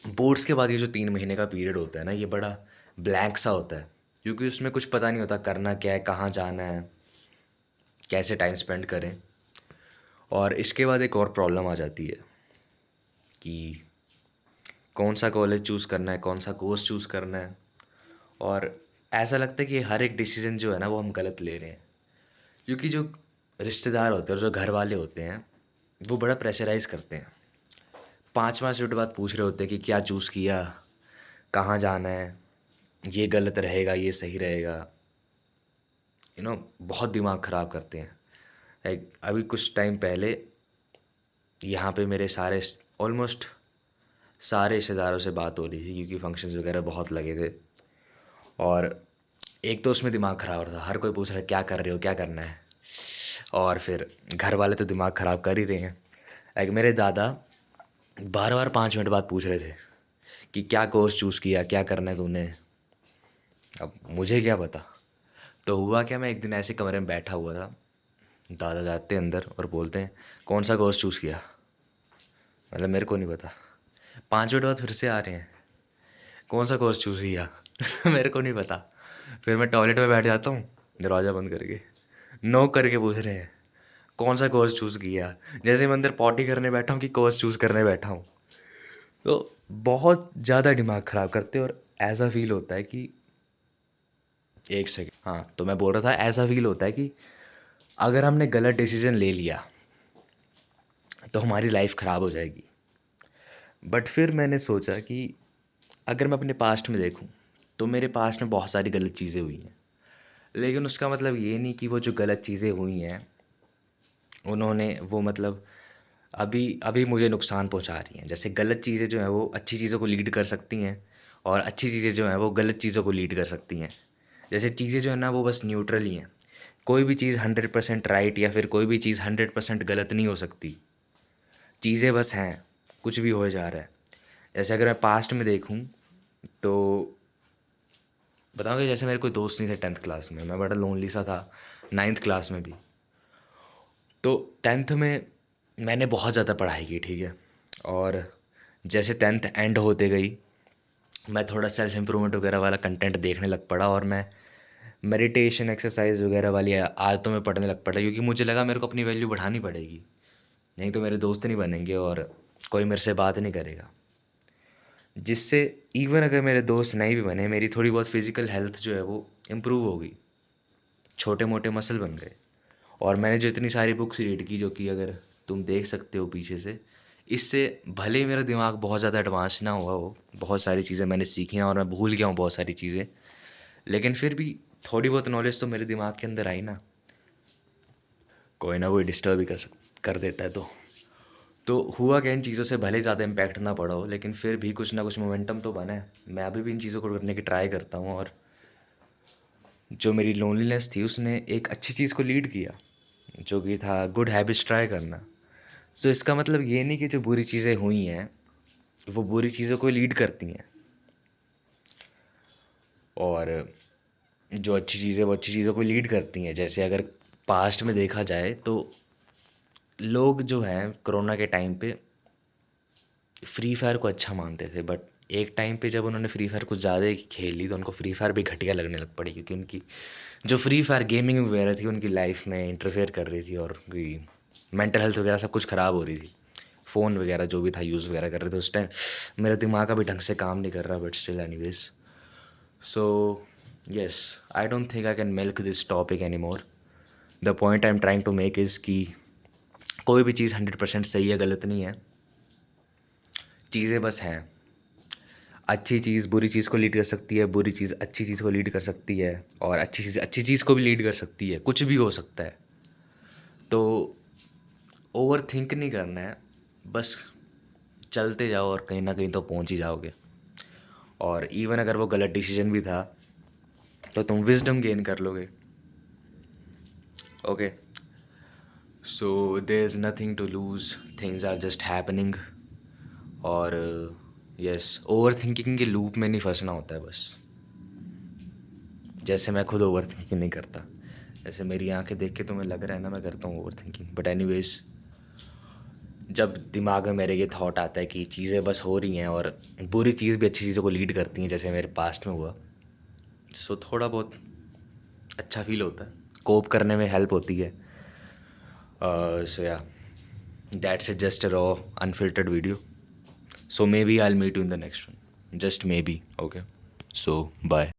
Boards के बाद ये जो 3 महीने का पीरियड होता है ना, ये बड़ा ब्लैंक सा होता है, क्योंकि उसमें कुछ पता नहीं होता करना क्या है, कहाँ जाना है, कैसे टाइम स्पेंड करें। और इसके बाद एक और प्रॉब्लम आ जाती है कि कौन सा कॉलेज चूज़ करना है, कौन सा कोर्स चूज़ करना है। और ऐसा लगता है कि हर एक डिसीज़न जो है ना वो हम गलत ले रहे हैं, क्योंकि जो रिश्तेदार होते हैं और जो घर वाले होते हैं वो बड़ा प्रेशराइज़ करते हैं। 5 5 मिनट बाद पूछ रहे होते हैं कि क्या चूज़ किया, कहाँ जाना है, ये गलत रहेगा, ये सही रहेगा। बहुत दिमाग ख़राब करते हैं। लाइक अभी कुछ टाइम पहले यहाँ पे मेरे सारे ऑलमोस्ट सारे रिश्तेदारों से बात हो रही थी, क्योंकि फंक्शंस वगैरह बहुत लगे थे। और एक तो उसमें दिमाग ख़राब हो रहा था, हर कोई पूछ रहा है क्या कर रहे हो, क्या करना है। और फिर घर वाले तो दिमाग ख़राब कर ही रहे हैं। लाइक मेरे दादा बार बार 5 मिनट बाद पूछ रहे थे कि क्या कोर्स चूज़ किया, क्या करना है तूने। अब मुझे क्या पता। तो हुआ क्या, मैं एक दिन ऐसे कमरे में बैठा हुआ था, दादा जाते हैं अंदर और बोलते हैं कौन सा कोर्स चूज़ किया। मतलब मेरे को नहीं पता। 5 मिनट बाद फिर से आ रहे हैं, कौन सा कोर्स चूज़ किया। मेरे को नहीं पता। फिर मैं टॉयलेट में बैठ जाता हूँ, दरवाज़ा बंद करके, नॉक करके पूछ रहे हैं कौन सा कोर्स चूज़ किया। जैसे मैं अंदर पॉटी करने बैठा हूँ कि कोर्स चूज़ करने बैठा हूँ। तो बहुत ज़्यादा दिमाग ख़राब करते हैं। और ऐसा फील होता है कि एक सेकंड, हाँ, तो मैं बोल रहा था ऐसा फील होता है कि अगर हमने गलत डिसीजन ले लिया तो हमारी लाइफ ख़राब हो जाएगी। बट फिर मैंने सोचा कि अगर मैं अपने पास्ट में देखूं तो मेरे पास्ट में बहुत सारी गलत चीज़ें हुई हैं, लेकिन उसका मतलब ये नहीं कि वो जो गलत चीज़ें हुई हैं उन्होंने वो मतलब अभी अभी मुझे नुकसान पहुंचा रही हैं। जैसे गलत चीज़ें जो हैं वो अच्छी चीज़ों को लीड कर सकती हैं, और अच्छी चीज़ें जो हैं वो गलत चीज़ों को लीड कर सकती हैं। जैसे चीज़ें जो है ना वो बस न्यूट्रल ही हैं। कोई भी चीज़ 100% राइट या फिर कोई भी चीज़ 100% गलत नहीं हो सकती। चीज़ें बस हैं, कुछ भी हो जा रहा है। जैसे अगर मैं पास्ट में देखूं तो बताऊँगा, जैसे मेरे कोई दोस्त नहीं थे 10th क्लास में, मैं बड़ा लोनली सा था। 9th क्लास में भी। तो 10th में मैंने बहुत ज़्यादा पढ़ाई की, ठीक है। और जैसे 10th एंड होते गई, मैं थोड़ा सेल्फ इम्प्रूवमेंट वगैरह वाला कंटेंट देखने लग पड़ा, और मैं मेडिटेशन एक्सरसाइज वगैरह वाली आदतों में पढ़ने लग पड़ा, क्योंकि मुझे लगा मेरे को अपनी वैल्यू बढ़ानी पड़ेगी, नहीं तो मेरे दोस्त नहीं बनेंगे और कोई मेरे से बात नहीं करेगा। जिससे इवन अगर मेरे दोस्त नहीं भी बने, मेरी थोड़ी बहुत फिज़िकल हेल्थ जो है वो इम्प्रूव हो गई, छोटे मोटे मसल बन गए। और मैंने जो इतनी सारी बुक्स रीड की, जो कि अगर तुम देख सकते हो पीछे से, इससे भले ही मेरा दिमाग बहुत ज़्यादा एडवांस ना हुआ हो, बहुत सारी चीज़ें मैंने सीखी हैं और मैं भूल गया हूँ बहुत सारी चीज़ें, लेकिन फिर भी थोड़ी बहुत नॉलेज तो मेरे दिमाग के अंदर आई ना। कोई ना कोई डिस्टर्ब ही कर देता है। तो हुआ क्या, इन चीज़ों से भले ज़्यादा इम्पैक्ट ना पड़ा हो, लेकिन फिर भी कुछ ना कुछ मोमेंटम तो बना है। मैं अभी भी इन चीज़ों को करने की ट्राई करता हूँ, और जो मेरी लोनलीनेस थी उसने एक अच्छी चीज़ को लीड किया, जो कि था गुड हैबिट्स ट्राई करना। सो इसका मतलब ये नहीं कि जो बुरी चीज़ें हुई हैं वो बुरी चीज़ों को लीड करती हैं, और जो अच्छी चीज़ें वो अच्छी चीज़ों को लीड करती हैं। जैसे अगर पास्ट में देखा जाए तो लोग जो हैं कोरोना के टाइम पे फ्री फायर को अच्छा मानते थे, बट एक टाइम पे जब उन्होंने फ्री फायर कुछ ज़्यादा ही खेल ली तो उनको फ्री फायर भी घटिया लगने लग पड़ी, क्योंकि उनकी जो फ्री फायर गेमिंग वगैरह थी उनकी लाइफ में इंटरफेयर कर रही थी, और उनकी मेंटल हेल्थ वगैरह सब कुछ ख़राब हो रही थी। फ़ोन वगैरह जो भी था यूज़ वगैरह कर रहे थे उस टाइम, मेरा दिमाग अभी ढंग से काम नहीं कर रहा, but still anyways. So yes, I don't think I can milk this topic any more. The point I am trying to make is कि कोई भी चीज़ 100% सही है, गलत नहीं है। चीज़ें बस हैं। अच्छी चीज़ बुरी चीज़ को लीड कर सकती है, बुरी चीज़ अच्छी चीज़ को लीड कर सकती है, और अच्छी चीज़ अच्छी चीज़ को भी लीड कर सकती है, कुछ भी हो सकता है। तो ओवर थिंक नहीं करना है, बस चलते जाओ और कहीं ना कहीं तो पहुंच ही जाओगे। और इवन अगर वो गलत डिसीजन भी था तो तुम विजडम गेन कर लोगे। Okay, so there is nothing to lose, things are just happening. और यस, ओवर थिंकिंग के लूप में नहीं फंसना होता है बस। जैसे मैं खुद ओवर थिंकिंग नहीं करता, जैसे मेरी आंखें देख के तुम्हें लग रहा है ना मैं करता हूँ ओवर थिंकिंग, बट एनीवेज जब दिमाग में मेरे ये थॉट आता है कि चीज़ें बस हो रही हैं और बुरी चीज़ भी अच्छी चीज़ों को लीड करती हैं, जैसे मेरे पास्ट में हुआ, सो थोड़ा बहुत अच्छा फील होता है, कोप करने में हेल्प होती है। सो या that's it, just a raw unfiltered video. So maybe I'll meet you in the next one. Just maybe. Okay. So bye.